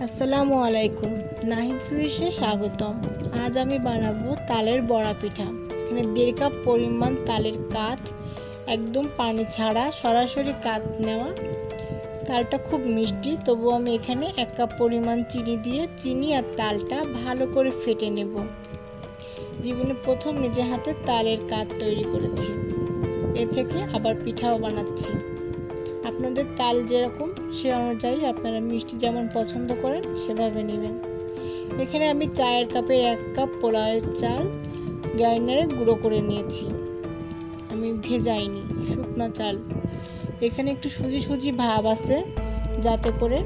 আসসালামু আলাইকুম, নাহিদ সুইশে স্বাগতম। আজ আমি বানাবো তালের বড়া পিঠা। এখানে 1.5 কাপ পরিমাণ তালের কাঠ, একদম পানি ছাড়া সরাসরি কাঠ নেওয়া। তালটা খুব মিষ্টি, তবু আমি এখানে 1 কাপ পরিমাণ চিনি দিয়ে চিনি আর তালটা ভালো করে ফেটে নেব। জীবনে প্রথম নিজে হাতে তালের কাঠ তৈরি করেছি, এ থেকে আবার পিঠাও বানাচ্ছি। আপনাদের তাল যেরকম সে অনুযায়ী আপনারা মিষ্টি যেমন পছন্দ করেন সেভাবে নেবেন। এখানে আমি চায়ের কাপের 1 কাপ পোলাওয়ের চাল গ্রাইন্ডারে গুঁড়ো করে নিয়েছি। আমি ভেজাইনি, শুকনো চাল। এখানে একটু সুজি সুজি ভাব আছে, যাতে করে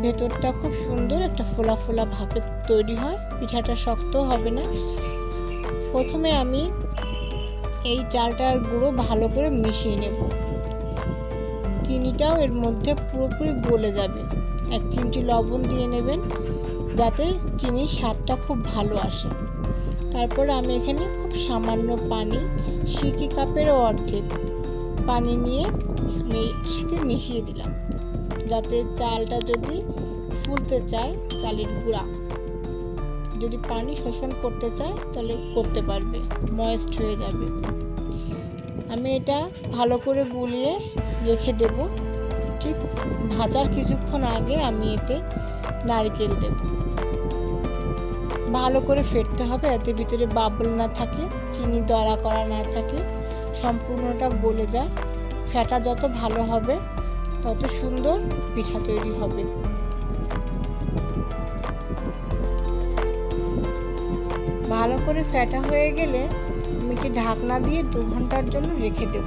ভেতরটা খুব সুন্দর একটা ফোলা ফোলা ভাবে তৈরি হয়, পিঠাটা শক্ত হবে না। প্রথমে আমি এই চালটার গুঁড়ো ভালো করে মিশিয়ে নেব। চিনিটাও এর মধ্যে পুরোপুরি গলে যাবে। 1 চিমটি লবণ দিয়ে নেবেন, যাতে চিনির স্বাদটা খুব ভালো আসে। তারপরে আমি এখানে খুব সামান্য পানি, সিকি কাপেরও অর্ধেক পানি নিয়ে আমি সাথে মিশিয়ে দিলাম, যাতে চালটা যদি ফুলতে চায়, চালের গুঁড়া যদি পানি শোষণ করতে চায় তাহলে করতে পারবে, ময়েস্ট হয়ে যাবে। আমি এটা ভালো করে গুলিয়ে রেখে দেব। ঠিক ভাজার কিছুক্ষণ আগে আমি এতে নারকেল দেব। ভালো করে ফেটতে হবে, এতে ভিতরে বাবল না থাকে, চিনি দলা করা না থাকে, সম্পূর্ণটা গলে যায়। ফেটা যত ভালো হবে তত সুন্দর পিঠা তৈরি হবে। ভালো করে ফেটা হয়ে গেলে আমি একটি ঢাকনা দিয়ে 2 ঘন্টার জন্য রেখে দেব।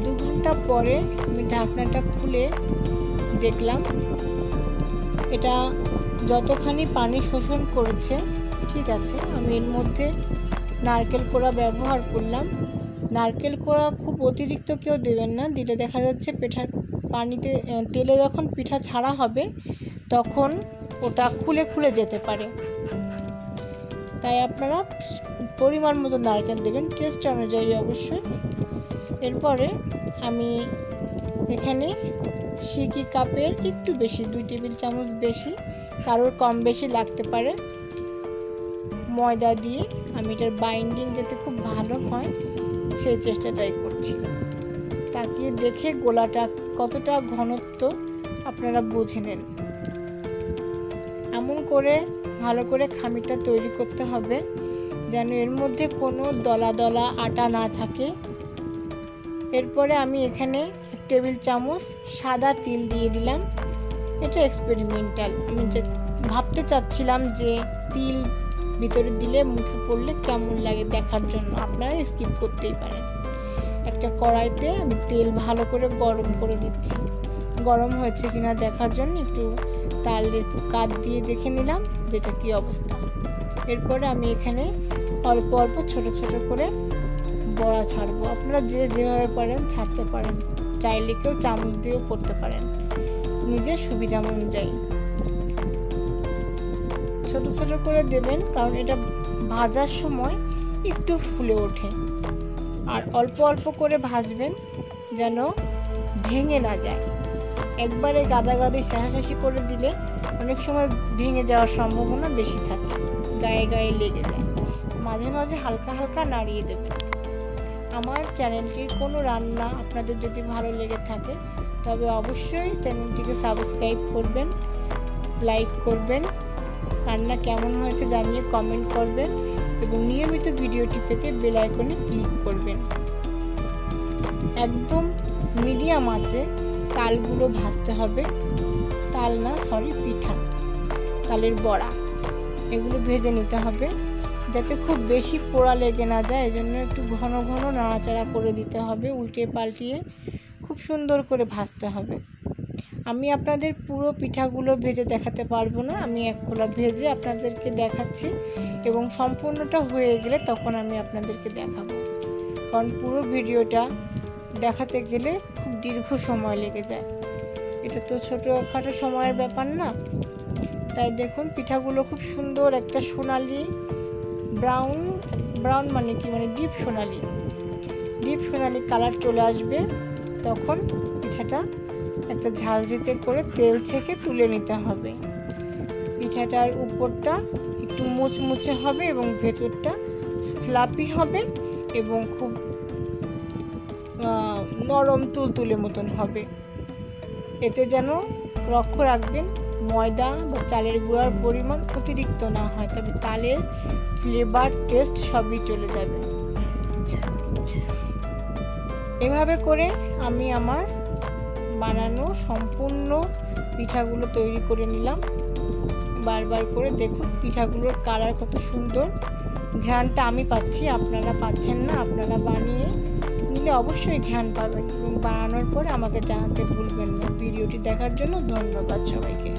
2 ঘন্টা পরে আমি ঢাকনাটা খুলে দেখলাম এটা যতখানি পানি শোষণ করেছে ঠিক আছে। আমি এর মধ্যে নারকেল কোড়া ব্যবহার করলাম। নারকেল কোড়া খুব অতিরিক্ত কেউ দেবেন না, দিলে দেখা যাচ্ছে পিঠার পানিতে তেলে যখন পিঠা ছাড়া হবে তখন ওটা খুলে খুলে যেতে পারে। তাই আপনারা পরিমাণ মতো নারকেল দেবেন, টেস্ট অনুযায়ী অবশ্যই। এরপরে আমি এখানে সিকি কাপের একটু বেশি, 2 টেবিল চামচ বেশি, কারোর কম বেশি লাগতে পারে, ময়দা দিয়ে আমি এটার বাইন্ডিং যাতে খুব ভালো হয় সেই চেষ্টাটাই করছি। তাকিয়ে দেখে গোলাটা কতটা ঘনত্ব আপনারা বুঝে নেন। এমন করে ভালো করে খামিরটা তৈরি করতে হবে যেন এর মধ্যে কোনো দলা দলা আটা না থাকে। এরপরে আমি এখানে 1 টেবিল চামচ সাদা তিল দিয়ে দিলাম। এটা এক্সপেরিমেন্টাল, আমি যে ভাবতে চাচ্ছিলাম যে তিল ভিতরে দিলে মুখে পড়লে কেমন লাগে দেখার জন্য, আপনারা স্কিপ করতেই পারেন। একটা কড়াইতে আমি তেল ভালো করে গরম করে নিচ্ছি। গরম হয়েছে কিনা দেখার জন্য একটু তালের কাঠ দিয়ে দেখে নিলাম যেটা কি অবস্থা। এরপরে আমি এখানে অল্প অল্প ছোট ছোট করে বড়া ছাড়বো। আপনারা যে যেভাবে পারেন ছাড়তে পারেন, চাইলে কেউ চামচ দিয়েও করতে পারেন, নিজের সুবিধা অনুযায়ী ছোট ছোট করে দেবেন, কারণ এটা ভাজার সময় একটু ফুলে ওঠে। আর অল্প অল্প করে ভাজবেন যেন ভেঙে না যায়। একবারে গাদাগাদি শাঁসাশি করে দিলে অনেক সময় ভেঙে যাওয়ার সম্ভাবনা বেশি থাকে, গায়ে গায়ে লেগে যায়। মাঝে মাঝে হালকা হালকা নাড়িয়ে দেবেন। আমার চ্যানেলটির কোনো রান্না আপনাদের যদি ভালো লেগে থাকে তবে অবশ্যই চ্যানেলটিকে সাবস্ক্রাইব করবেন, লাইক করবেন, রান্না কেমন হয়েছে জানিয়ে কমেন্ট করবেন এবং নিয়মিত ভিডিওটি পেতে বেল আইকনে ক্লিক করবেন। একদম মিডিয়াম আঁচে তালগুলো ভাজতে হবে। তাল না, সরি, পিঠা, তালের বড়া, এগুলো ভেজে নিতে হবে যাতে খুব বেশি পোড়া লেগে না যায়। এজন্য একটু ঘন ঘন নাড়াচাড়া করে দিতে হবে, উল্টিয়ে পাল্টিয়ে খুব সুন্দর করে ভাজতে হবে। আমি আপনাদের পুরো পিঠাগুলো ভেজে দেখাতে পারবো না, আমি 1 খোলা ভেজে আপনাদেরকে দেখাচ্ছি এবং সম্পূর্ণটা হয়ে গেলে তখন আমি আপনাদেরকে দেখাবো, কারণ পুরো ভিডিওটা দেখাতে গেলে খুব দীর্ঘ সময় লেগে যায়। এটা তো ছোটোখাটো সময়ের ব্যাপার না। তাই দেখুন পিঠাগুলো খুব সুন্দর একটা সোনালি ব্রাউন মানে কি, মানে ডিপ সোনালি কালার চলে আসবে, তখন পিঠাটা একটা ঝালঝিতে করে তেল ছেঁকে তুলে নিতে হবে। পিঠাটার উপরটা একটু মুচমুচে হবে এবং ভেতরটা ফ্লাফি হবে এবং খুব নরম তুলতুলে মতন হবে। এতে যেন লক্ষ্য রাখবেন ময়দা বা চালের গুঁড়ার পরিমাণ অতিরিক্ত না হয়, তবে তালের ফ্লেভার টেস্ট সবই চলে যাবে। এভাবে করে আমি আমার বানানো সম্পূর্ণ পিঠাগুলো তৈরি করে নিলাম। বারবার করে দেখুন পিঠাগুলোর কালার কত সুন্দর, ঘ্রাণটা আমি পাচ্ছি, আপনারা পাচ্ছেন না। আপনারা বানিয়ে নিলে অবশ্যই ঘ্রাণ পাবেন এবং বানানোর পর আমাকে জানাতে ভুলবেন না। ভিডিওটি দেখার জন্য ধন্যবাদ সবাইকে।